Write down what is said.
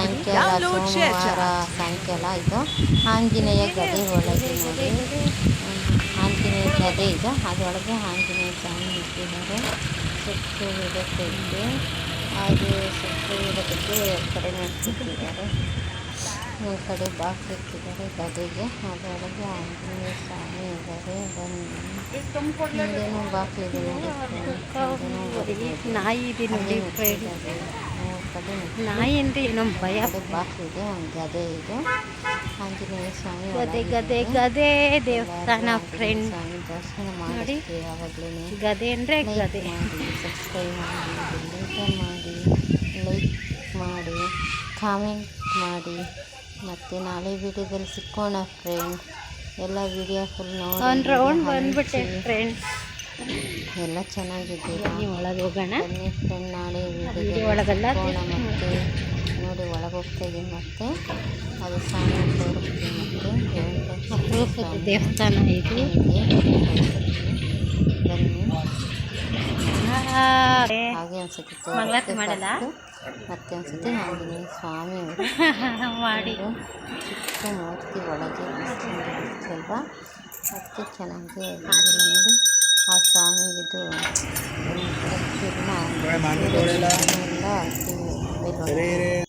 ಸಾಯಂಕಾಲ ಸೋಮವಾರ ಸಾಯಂಕಾಲ ಇದು ಆಂಜನೇಯ ಗದೆ ಒಳಗೆ ನೋಡಿ ಆಂಜನೇಯ ಗದೆ ಇದೆ ಅದರೊಳಗೆ ಆಂಜನೇಯ ಸ್ವಾಮಿ ಇಟ್ಟಿದ್ದಾರೆ. ಸುತ್ತು ಇಡಕ್ಕೆ ಅದು ಸುತ್ತು ಇಡೋದಕ್ಕೆ ಕಡೆ ನಿಂತಿದ್ದಾರೆ. ಒಂದು ಕಡೆ ಬಾಕ್ಸ್ ಇಟ್ಟಿದ್ದಾರೆ ಗದೆಗೆ, ಅದರೊಳಗೆ ಆಂಜನೇಯ ಸ್ವಾಮಿ ಇದ್ದಾರೆ. ಮುಂದೇನೋ ಬಾಕ್ಲಿದೆ ನೋಡಿ, ನಾಯಿ ಇದೆ ನೋಡಿ, ನಾಯಿ ಅಂದ್ರೆ ಏನೋ ಭಯ. ಬಾಕ್ಲಿದೆ, ಒಂದು ಗದೆ ಇದೆ, ಆಂಜನೇಯ ಸ್ವಾಮಿ ಗದೆ ದೇವಸ್ಥಾನ ಫ್ರೆಂಡ್. ಸ್ವಾಮಿ ದರ್ಶನ ಮಾಡಿ ಯಾವಾಗಲೂ ಗದೆ ಅಂದರೆ ಗದೆ. ಸಬ್ಸ್ಕ್ರೈಬ್ ಮಾಡಿ, ಲೈಕ್ ಮಾಡಿ, ಕಾಮೆಂಟ್ ಮಾಡಿ. ಮತ್ತು ನಾಳೆ ವಿಡಿಯೋದಲ್ಲಿ ಸಿಕ್ಕೋಣ ಫ್ರೆಂಡ್. ಎಲ್ಲ ವಿಡಿಯೋ ಫುಲ್ ಒಂದು ರೌಂಡ್ ಬಂದ್ಬಿಟ್ಟೆ ಫ್ರೆಂಡ್. ಎಲ್ಲ ಚೆನ್ನಾಗಿದ್ದೀರಾ? ಒಳಗೆ ಹೋಗೋಣ ಬನ್ನಿ ಫ್ರೆಂಡ್, ನಾಳೆ ವಿಡಿಯೋ ಒಳಗೆಲ್ಲ ಮತ್ತೆ ನೋಡಿ ಒಳಗೆ ಹೋಗ್ತಾ ಇದ್ದೀನಿ. ಮತ್ತೆ ಅದು ಸ್ವಾಮಿ ತೋರಿಸ್ತೀನಿ. ಮತ್ತೆ ದೇವಸ್ಥಾನ ಇದು. ಬನ್ನಿ, ಹಾಗೆ ಅನ್ಸುತ್ತೆ ಮಾಡಲ್ಲ. ಮತ್ತೆ ಅನ್ಸುತ್ತೆ ಆಂಜನೇಯ ಸ್ವಾಮಿ ಮಾಡಿ ಚಿಕ್ಕ ಮೂರ್ತಿ ಒಳಗೆ ಅಲ್ವಾ, ಮತ್ತೆ ಚೆನ್ನಾಗಿ ಬಂದಿಲ್ಲ ನೋಡಿ. ಆ ಸ್ವಾಮಿಗಿದು ಎಲ್ಲ